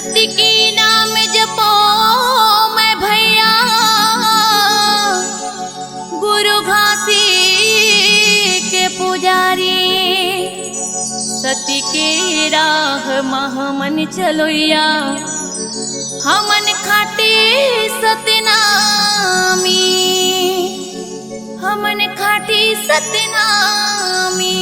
सत्य की नाम जपो मैं भैया, गुरु घासी के पुजारी। सत्य के राह महमन चलोया, हमन खाटे सतनामी, हमन खाटे सतनामी।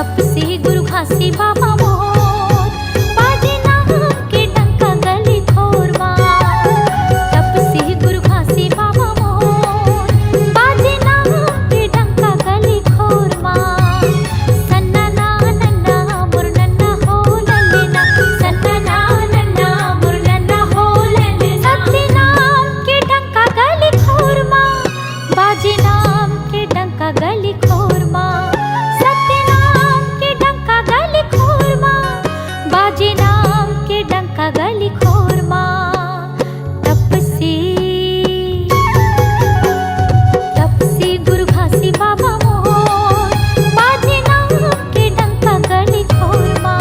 तप से गुरु घासी बाबा मोर बाजे नाम के डंका गली खोरमा। तप से गुरु घासी बाबा मोर बाजे नाम के डंका गली खोरमा। सन्ना ना नन्ना मोर नन्ना हो ललेना, सन्ना ना नन्ना मोर नन्ना हो ललेना। सत्य नाम के डंका गली खोरमा, बाजे नाम के डंका गली खोरमा। सत्य नाम के डंका गली खोरमा, बाजे नाम के डंका गली खोरमा। तप से गुरु घासी बाबा मोर बाजे नाम के डंका गली खोरमा।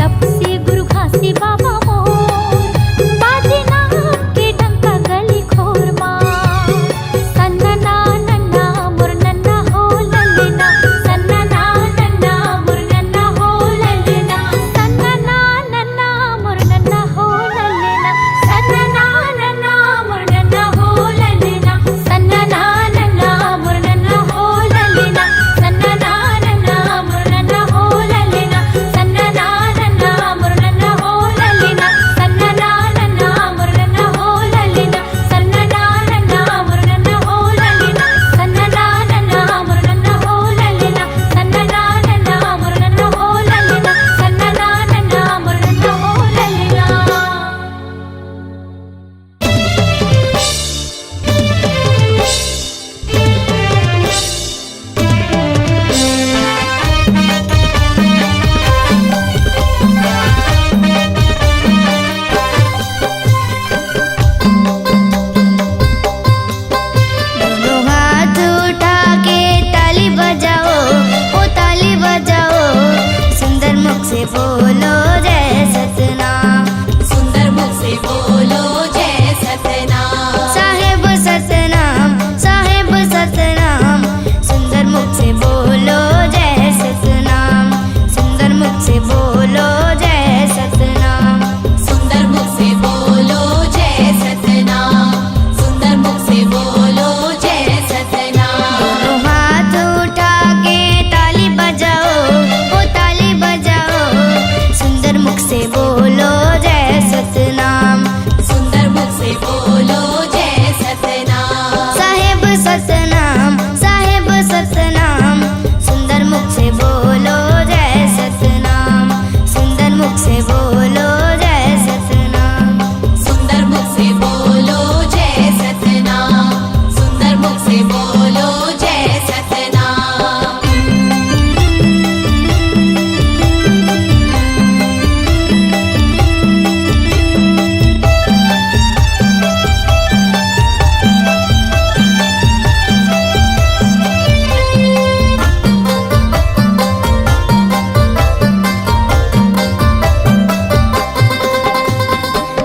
तप से गुरु घासी बाबा मोर बाजे नाम के डंका गली खोरमा। सन्ना ना नन्ना मोर नन्ना हो ललेना, सन्ना ना नन्ना मोर नन्ना हो ललेना। सन्ना ना नन्ना मोर नन्ना हो ललेना, सन्ना ना नन्ना मोर नन्ना हो ललेना। सन्ना ना नन्ना मोर नन्ना हो ललेना, सन्ना ना नन्ना मोर नन्ना हो ललेना। सन्ना ना नन्ना मोर नन्ना हो ललेना, सन्ना ना नन्ना मोर नन्ना हो ललेना। सन्ना ना नन्ना मोर नन्ना हो ललेना, सन्ना ना नन्ना मोर नन्ना हो ललेना। सन्ना ना नन्ना मोर नन्ना हो ललेना, सन्ना ना नन्ना मोर नन्ना हो ललेना। दोनों हाथ उठा के ताली बजाओ, ओ ताली बजाओ। सुंदर मुख से बोलो जय सतनाम, सुंदर मुख से बोलो जय सतनाम। साहेब सतनाम, साहेब सतनाम। सुंदर मुख से बोलो जय सतनाम, सुंदर मुख से बोलो जय सतनाम। सुंदर मुख से बोलो जय सतनाम, सुंदर मुख से बोलो जय सतनाम। दोनों हाथ उठा के ताली बजाओ, ओ ताली बजाओ। सुंदर मुख से बोलो जय सतनाम, सुंदर मुख से बोलो जय सतनाम। साहेब सतनाम, साहेब सतनाम। सुंदर मुख से बोलो जय सतनाम, सुंदर मुख से बोलो जय सतनाम। सुंदर मुख से बोलो जय सतनाम, सुंदर मुख से बोलो जय सतनाम।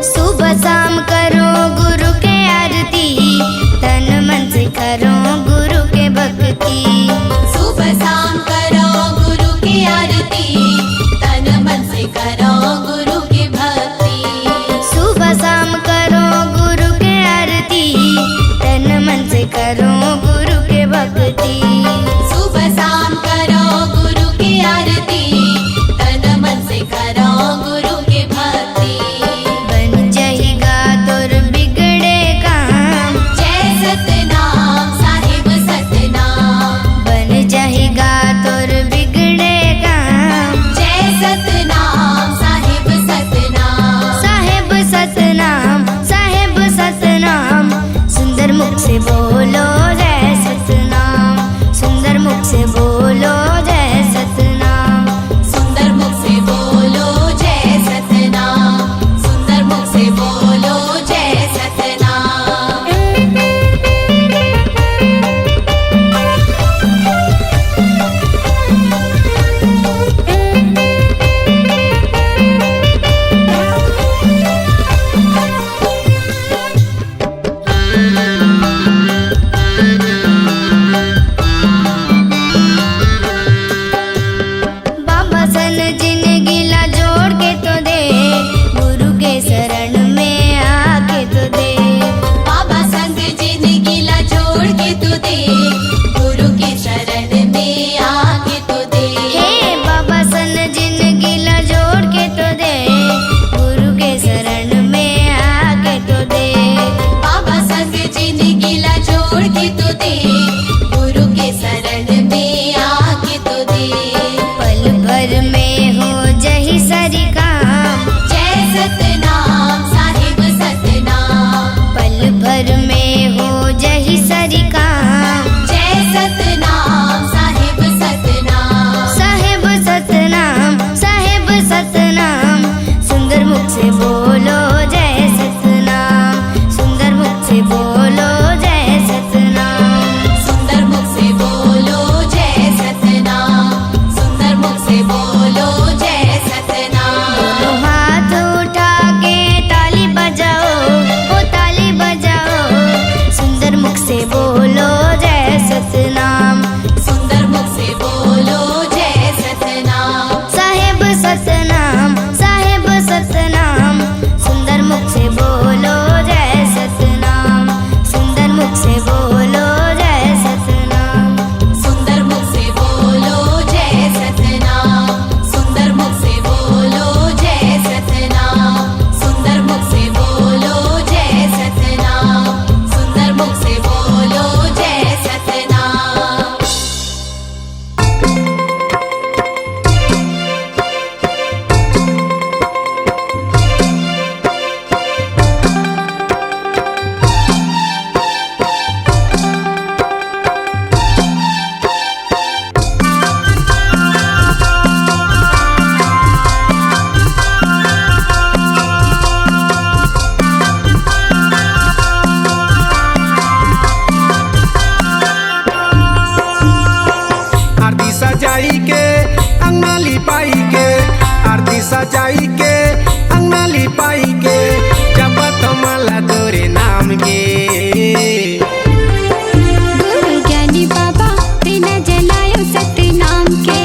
सुबह शाम करो गुरु के आरती, तन मन से करो गुरु के भक्ति। सुबह शाम करो गुरु की आरती, तन मन से करो गुरु की भक्ति। सुबह शाम करो गुरु के आरती, तन मन से करो गुरु के भक्ति। सुबह शाम करो गुरु की आरती, तन मन से करो गुरु की भक्ति। बन जाएगा तोर बिगड़े काम, जय सतनाम साहिब सतनाम। बन जाएगा तोर बिगड़े काम। जय भर में हो जही सरी काम। जय सतनाम साहिब सतनाम। पल भर में हो जही सरी काम। जय सतनाम साहिब सतनाम। साहेब सतनाम, साहेब सतनाम, सुंदर मुख से बोलो जय सतनाम। सुंदर मुख से बोलो जय सतनाम। सुंदर मुख से बोलो जय सतनाम। सुंदर मुख से बोलो जय सतनाम। दोनों हाथ उठा के ताली बजाओ, ओ ताली बजाओ, सुंदर मुख से बोलो जय सतनाम। सुंदर मुख से बोलो जय सतनाम। साहेब सतनाम, साहेब सतनाम, सुंदर मुख से बोलो जय सतनाम। सुंदर मुख से बोलो जय सतनाम। सुंदर मुख से बोलो जय सतनाम। सुंदर मुख से बोलो जय सतनाम। सुंदर मुख से बोलो जय सतनाम। सुंदर मुख से बोलो जय सतनाम। आरती सजाई के अंगना लिपाई के, आरती सजाई के अंगना लिपाई के, जपत माला तोरे नाम के। गुरु ज्ञानी बाबा बिना जलायो सतनाम के।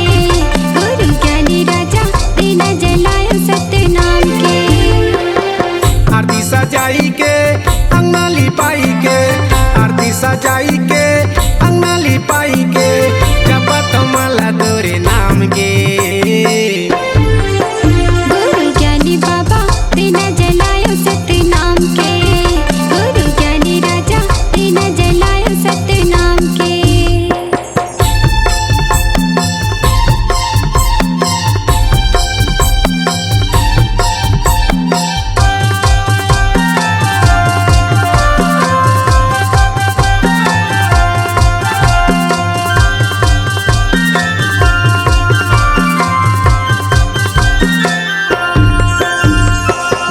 गुरु ज्ञानी राजा बिना जलायो सतनाम के। आरती सजाई के अंगना लिपाई के, आरती सजाई के अंगना लिपाई के, जपत माला तोरे नाम के। गुरु ज्ञानी बाबा बिना जलायो सतनाम के। गुरु ज्ञानी राजा बिना जलायो सतनाम के।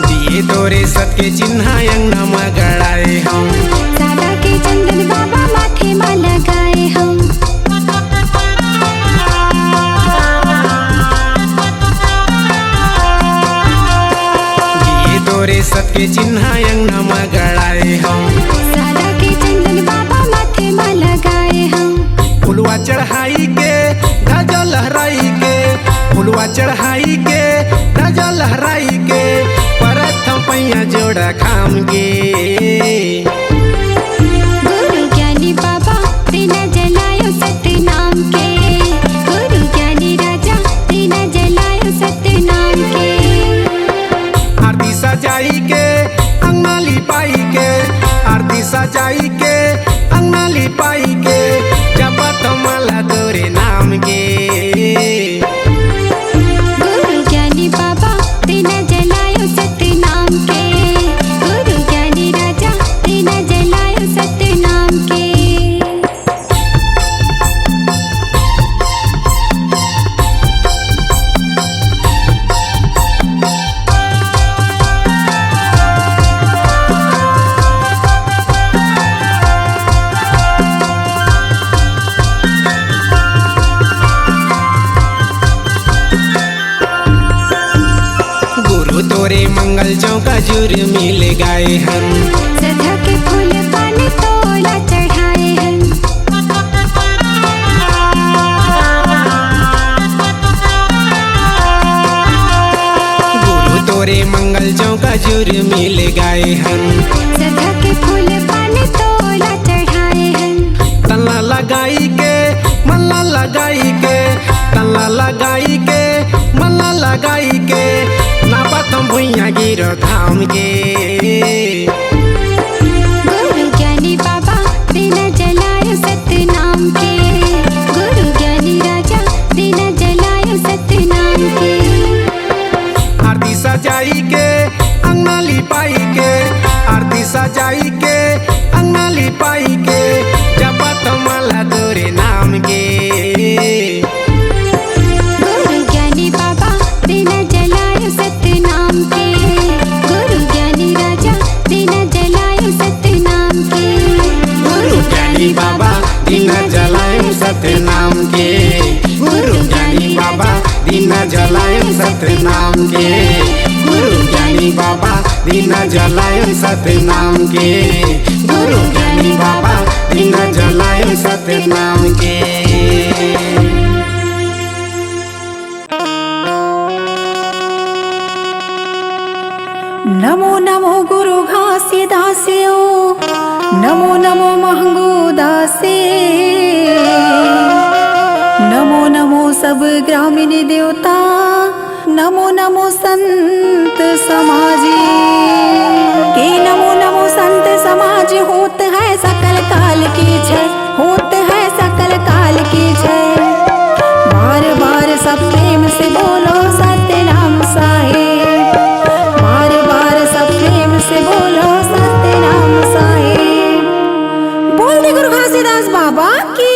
दिए तोरे सत के चिन्ह अंगना में गड़ाए हम। सादा के चंदन बाबा माथे में लगाए हम। दिए तोरे सत के चिन्ह अंगना में गड़ाए हम। सादा के चंदन बाबा माथे में लगाए हम। फुलवा चढ़ाई के ध्वजा लहराई के, फुलवा चढ़ाई के ध्वजा लहराई के, प्रथम पैया जोड़ा खाम गे। गुरु ज्ञानी बाबा बिना जलायो सतनाम के। गुरु ज्ञानी राजा बिना जलायो सतनाम के। आरती सजाई के अंगना लिपाई के, आरती सजाई के अंगना लिपाई के, जपत माला तोरे नाम के। गुरु ज्ञानी बाबा बिना जलायो सतनाम के। गुरु ज्ञानी राजा बिना जलायो सतनाम के। गुरु तोरे मंगल चौका जुर मिल गए हन। सदा के फूल पान तोला चढ़ाए हैं। गुरु तोरे मंगल चौका जुर मिल गए हन। सदा के फूल पान तोला चढ़ाए हैं। तल्ला लगाई के मल्ला लगाई के, तल्ला लगाई के मल्ला लगाई के, ना बतम भुइया गिरो धाम के। गुरु ज्ञानी बाबा बिना जलायो सतनाम के। गुरु ज्ञानी राजा बिना जलायो सतनाम सतनाम के, गुरु ज्ञानी बाबा दीना जलायम सतनाम के, गुरु ज्ञानी बाबा दीना जलायम सतनाम के। नमो नमो गुरु घासी दासियो, नमो नमो महंगू दासे, नमो नमो सब ग्रामीण देवता, नमो नमो संत समाजी के, नमो नमो संत समाज होत है सकल काल की जय, होत है सकल काल की जय। बार बार सब प्रेम से बोलो सत्य नाम साहेब, बार बार सब प्रेम से बोलो सत्य नाम साहेब। बोल दे गुरु घासीदास बाबा की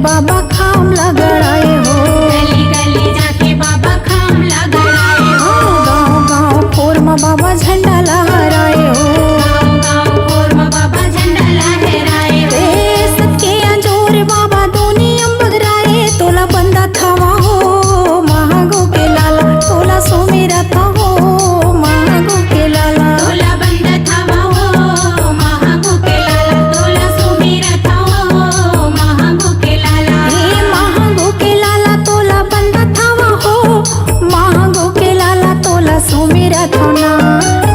बाबा खाम लगड़ाए हो। गली गली जाके बाबा खाम लगड़ाए हो। गाँव गाँव खोर में बाबा झंडा लहराए हो। गाँव गाँव खोर में बाबा झंडा लहराए हो। देश के अंजोर बाबा दुनिया बगराए तोला बंदा थावा हो महागो के लाला तोला सुमिरा था हो महागो के लाला। तोला बंदा थावा हो महागो के लाला तोला सुमिरा था हो महागो के लाला। हे महागो के लाला तोला बंदा थावा हो महागो के लाला तोला सुमिरा था ना।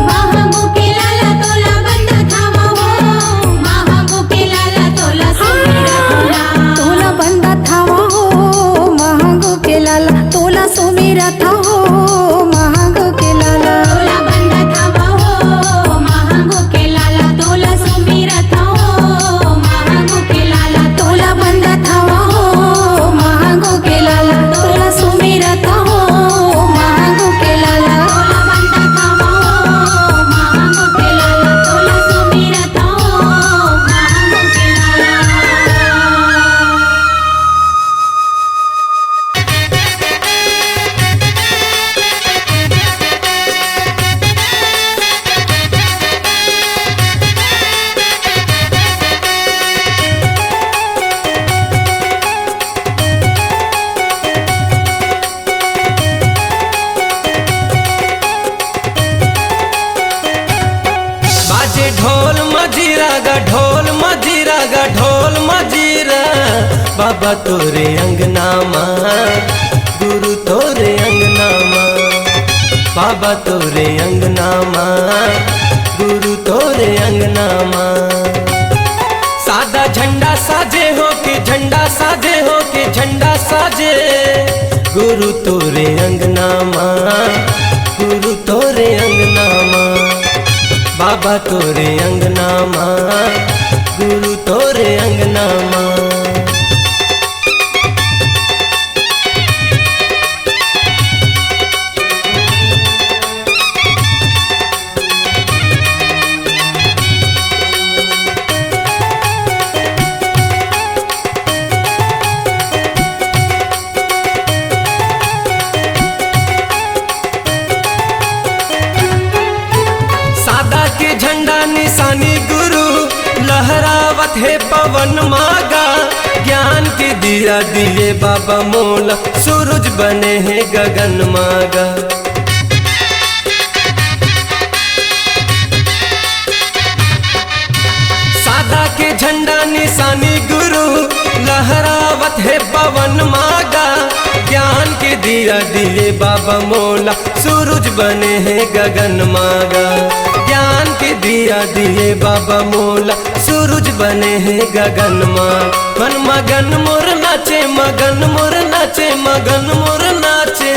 महागो के लाला तोला बंदा थावा हो महागो के लाला तोला सुमिरा था ना। तोला बंदा थावा हो महागो के लाला तोला सुमिरा था हो महागो के लाला। तोला बंदा थावा हो महागो के लाला तोला सुमिरा था हो महागो के लाला। तोला बंदा थावा हो महागो के लाला तोला सुमिरा था हो महागो के लाला। तोला बंदा थावा हो महागो के लाला तोला सुमिरा था हो महागो के लाला। बाजे ढोल मजीरा गा ढोल मजीरा गा ढोल मजीरा बाबा तोरे अंगना माँ गुरु तोरे अंगना माँ बाबा तोरे अंगना माँ गुरु तोरे अंगना माँ। सादा झंडा साजे हो के झंडा साजे हो के झंडा साजे गुरु तोरे अंगना माँ गुरु तोरे अंगना माँ बाबा तोरे अंगना माँ गुरु तोरे अंगना माँ। सादा के झंडा निशानी गुरु लहरावत है पवन मागा ज्ञान के दिया दिए बाबा मोला सूरज बने हैं गगन मागा। सादा के झंडा निशानी गुरु लहरावत है पवन मागा ज्ञान के दिया दिए बाबा मोला सूरज बने हैं गगन मागा। ज्ञान के दिया दिए बाबा मोला सूरज बने हैं गगन माँ। मन मगन मोर नाचे मगन मोर नाचे मगन मोर नाचे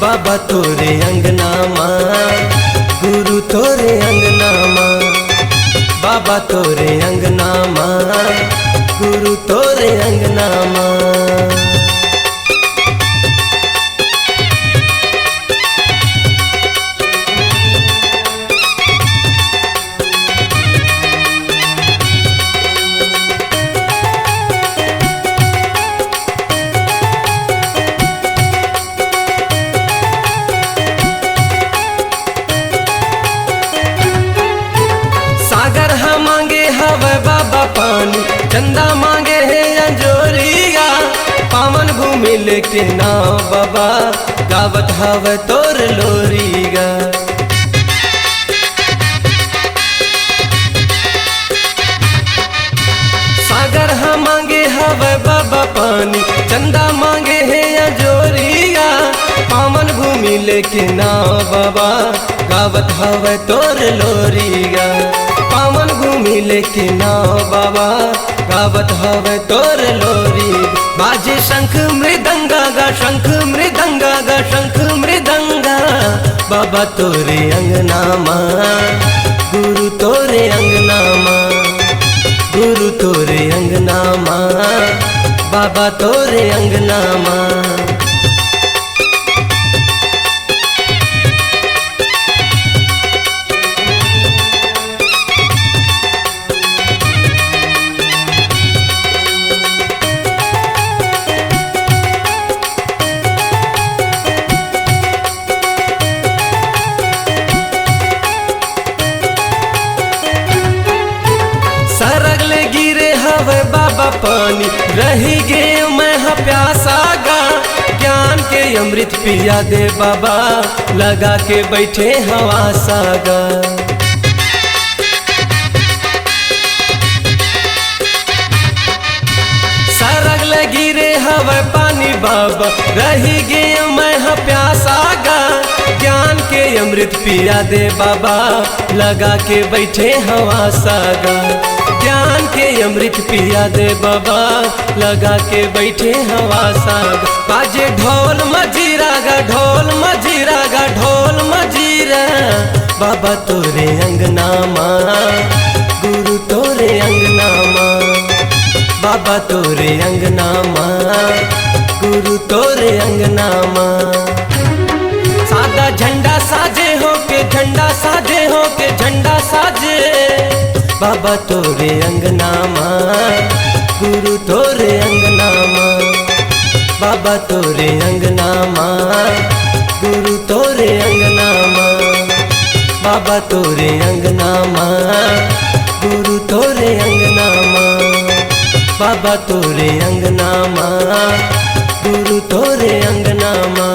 बाबा तोरे अंगना माँ गुरु तोरे अंगना माँ बाबा तोरे अंगना माँ गुरु तोरे अंगना माँ। सागर हम मांगे हवे बाबा पानी चंदा मांगे है अंजोरिया पावन भूमि लेके नाव बाबा गावत हवे तोर लोरीगा। सागर हम मांगे हवे बाबा पानी चंदा मांगे है अंजोरिया पावन भूमि लेके नाव बाबा गावत हवे तोर लोरीगा। पावन भूमि लेके नाव बाबा गावत हवे तोर लोरी। बाजे शंख मृदंगा गा शंख मृदंगा गा शंख मृदंगा बाबा तोरे अंगना माँ गुरु तोरे अंगना माँ गुरु तोरे अंगना माँ बाबा तोरे अंगना माँ। बाबा पानी, रही गे मैं हाँ प्यासा गा, ज्ञान के अमृत पिया दे बाबा, लगा के बैठे हवा सागा। सरग लगी रे हवा पानी बाबा, रही गे मैं हाँ प्यासा गा, ज्ञान के अमृत पिया दे बाबा, लगा के बैठे हवा सागा। ज्ञान के अमृत पिया दे बाबा, लगा के बैठे हवा सागा। बाजे ढोल मजीरा गा, ढोल मजीरा गा, ढोल मजीरा, बाबा तोरे अंगना माँ, गुरु तोरे अंगना माँ, बाबा तोरे अंगना माँ, गुरु तोरे अंगना माँ। सादा झंडा साजे हो के, झंडा साजे हो के, झंडा साजे, बाबा तोरे अंगना माँ, गुरु तोरे अंगना माँ, बाबा तोरे अंगना माँ, गुरु तोरे अंगना माँ, बाबा तोरे अंगना माँ, गुरु तोरे अंगना माँ, बाबा तोरे अंगना माँ, गुरु तोरे अंगना माँ।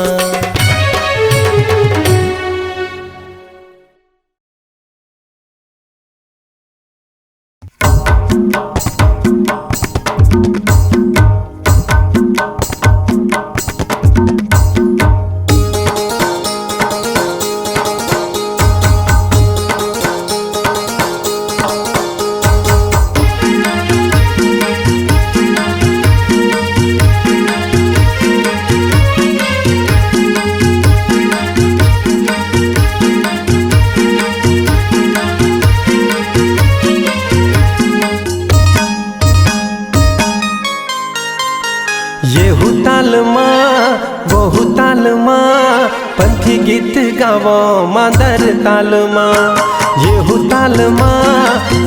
पंथी गीत गावो मादर ताल माँ, येहू ताल माँ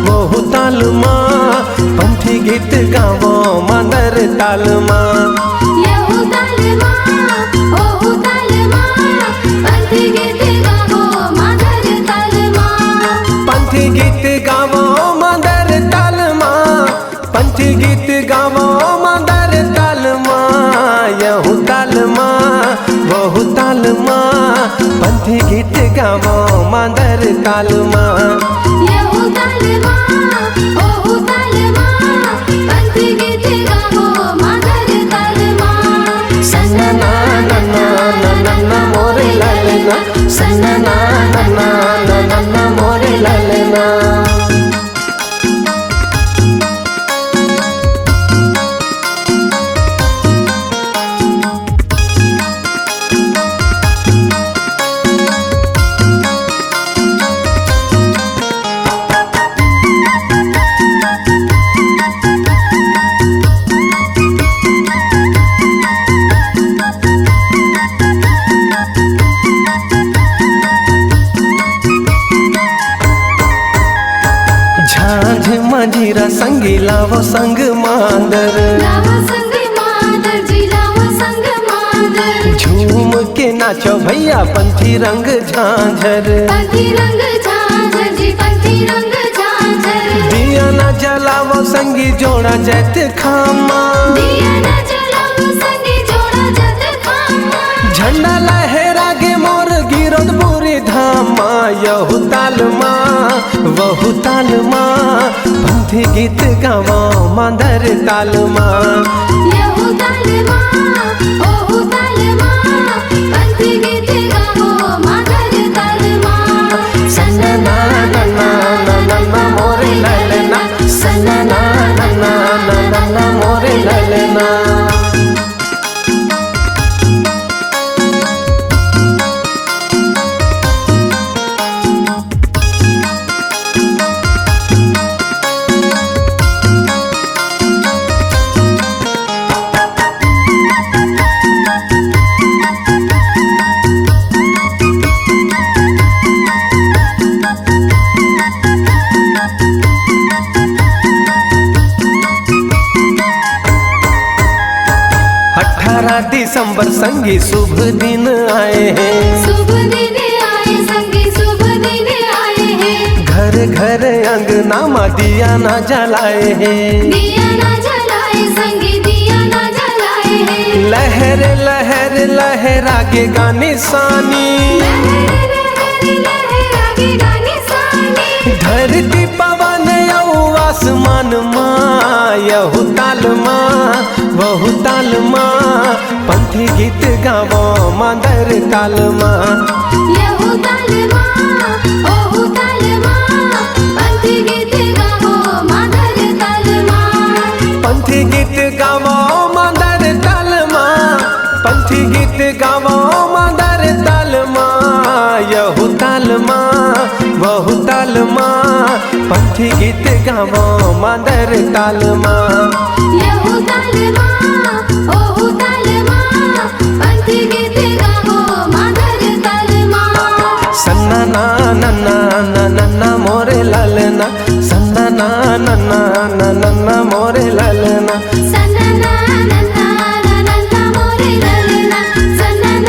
वहू ताल माँ, पंथी गीत गावो मादर ताल माँ। येहू ताल माँ, ओहू ताल माँ, पंथी गीत गावो मादर ताल माँ। पंथी गीत गावो मादर ताल माँ, पंथी गीत गावो मादर ताल माँ, येहू ताल माँ वहू ताल माँ, पंथी गीत गावो मादर ताल माँ। येहू ताल माँ, ओहू ताल माँ, पंथी गीत गावो मादर ताल माँ। सन्ना ना ना ना ना ना ना मोरे लालना, सन्ना ना ना ना ना ना ना मोरे लालना। मजीरा संगी लावो संग मांदर, लावो संग मादर जी, लावो संग मादर। झूम के नाचो भैया पंथी रंग झांझर, पंथी रंग झांझर जी, पंथी रंग झांझर। दिया ना जलावो संगी जोड़ा जैत खामा, दिया ना जलावो संगी जोड़ा जैत खामा। झंडा लहरा गे मोर गिरोद बुरी धामा, यहू ताल माँ वहू ताल माँ, पंथी गीत गावो मादर ताल माँ। येहू ताल माँ, ओहू ताल माँ, पंथी गीत गावो मादर ताल माँ। सन्ना ना ना ना ना ना ना मोरे लालना, सन्ना ना ना ना ना ना ना मोरे लालना। दिसंबर संगी शुभ दिन आए हैं, शुभ दिन आए संगी, शुभ दिन आए हैं। घर घर अंगना में दिया ना जलाए हैं, दिया ना जला हमारे संग दिया ना जलाए हैं। लहर लहर लहरागे गाने सानी, लहरागेगा निशानी। धरती पवन यऊ आसमान माँ, यहू ताल माँ वहू ताल माँ, पंथी गीत गावो मादर ताल माँ। यहू ताल माँ, ओहू ताल माँ, पंथी गीत गावो मादर ताल माँ। पंथी गीत गावो मादर ताल माँ, पंथी गीत गावो मादर ताल माँ, यहू ताल माँ वहू ताल माँ, पंथी गीत गावो मादर ताल माँ। यहू ताल माँ, ओहू ताल माँ, पंथी गीत गावो मादर ताल माँ। सन्ना ना नन्ना ना नन्ना मोरे लालना, सन्ना ना नन्ना ना नन्ना मोरे लालना। सन्ना नन्ना नन्ना मोरे ललना, सन्ना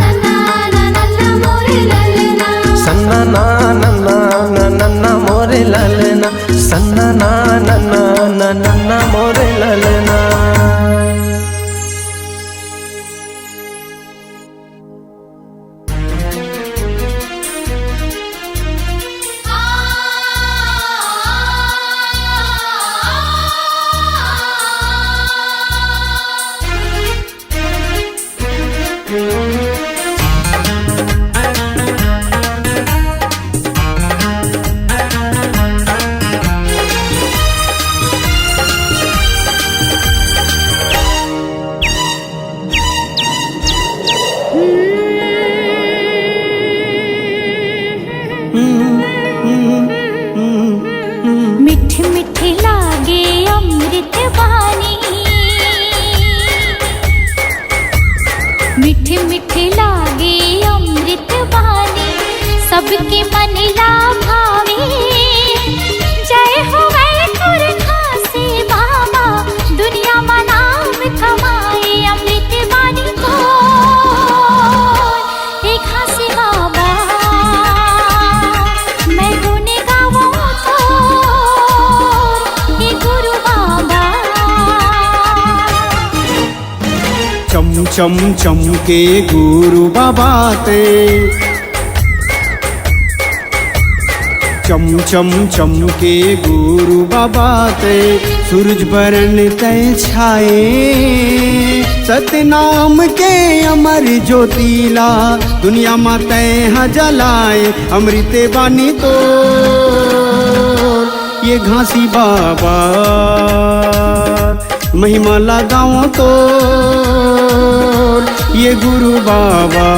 नन्ना नन्ना मोरे ललना। सन्ना ना नन्ना ना नन्ना मोरे लालना, सन्ना ना नन्ना ना नन्ना मोरे लालना। मिठी मिठी लागे अमृत वाणी, मिठी मिठी लागे अमृत वाणी, सबके मन ला भावे। जय हो वैकुंठ खासे बाबा, दुनिया में नाम कमाए अमृत वाणी को। एक खासे बाबा मैं गुने गाऊं तो, ये गुरु बाबा। चम चम चमके गुरु बाबा ते, चम चम चमके गुरु बाबा ते, सूरज बरन तय छाए। सतनाम के अमर ज्योतिला, दुनिया में तय जलाए अमृत बानी तो। ये घासी बाबा महिमा लगाओ तो, ये गुरु बाबा।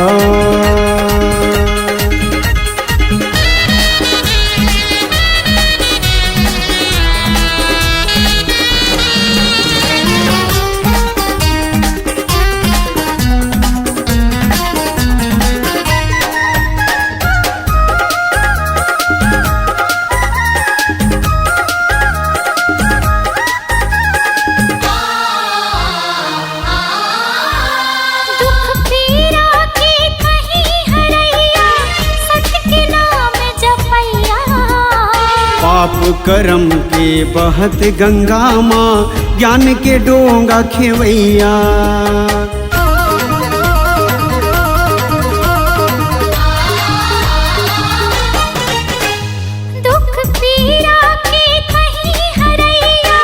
दुख पीरा के कहीं हरैया, सत्य के नाम जपैया। पाप कर्म के बहत गंगा माँ, ज्ञान के डोंगा खेवैया। दुख पीरा के कहीं हरैया,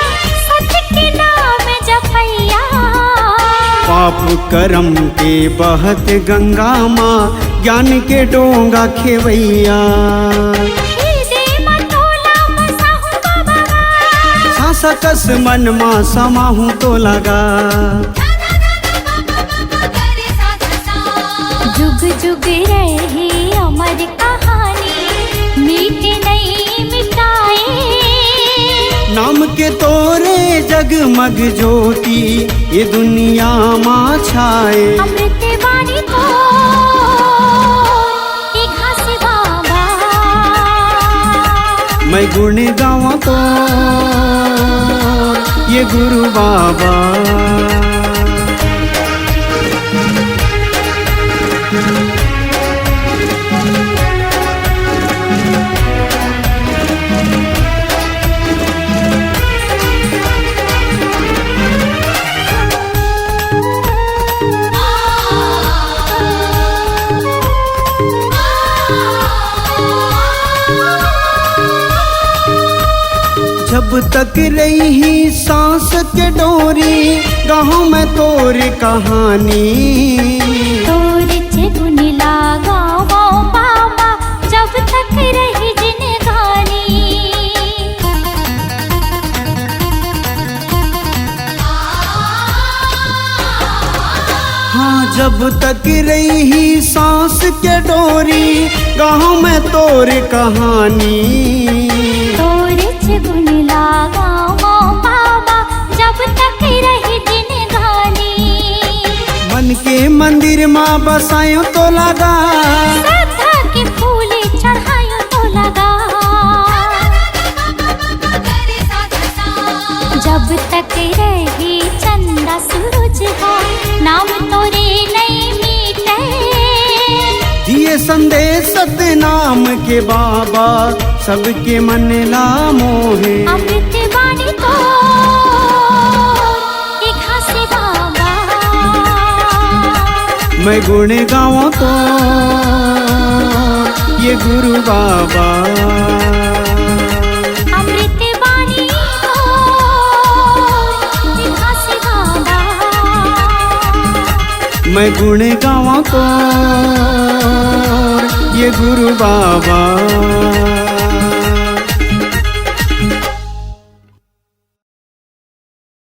सत्य के नाम जपैया। पाप कर्म के बहत गंगा माँ, ज्ञान के डोंगा खेवैया। हृदय में तोला बसाहु बाबा, सासा कस मन माँ समाहूँ तो लगा। जुग जुग रहे अमर कहानी, मीटे नहीं मिटाए। नाम के तोरे जगमग ज्योति, ये दुनिया माँ छाए। अमृत वाणी को ये घासी बाबा, मैं गुण गावा तो, ये गुरु बाबा। जब तक रही सांस के डोरी गाँव में तोर कहानी तोर गुन लागा वो बाबा जब तक रही जिंदगानी हाँ जब तक रही सांस के डोरी गाँव में तोर कहानी तोर गुन लागा वो बाबा जब तक रही जिंदगानी मन के मंदिर माँ बसायो तो लगा श्रद्धा के फूल चढ़ायो तो लगा जब तक रही चंदा सूरज हो नाम तोरे नहीं मीटे दिए संदेश सतनाम के बाबा सबके मन ला मोहे अमृत वाणी तो एक हास्य बाबा मैं गुण गाऊं तो ये गुरु बाबा अमृत वाणी तो एक हास्य बाबा मैं गुण गाऊं तो ये गुरु बाबा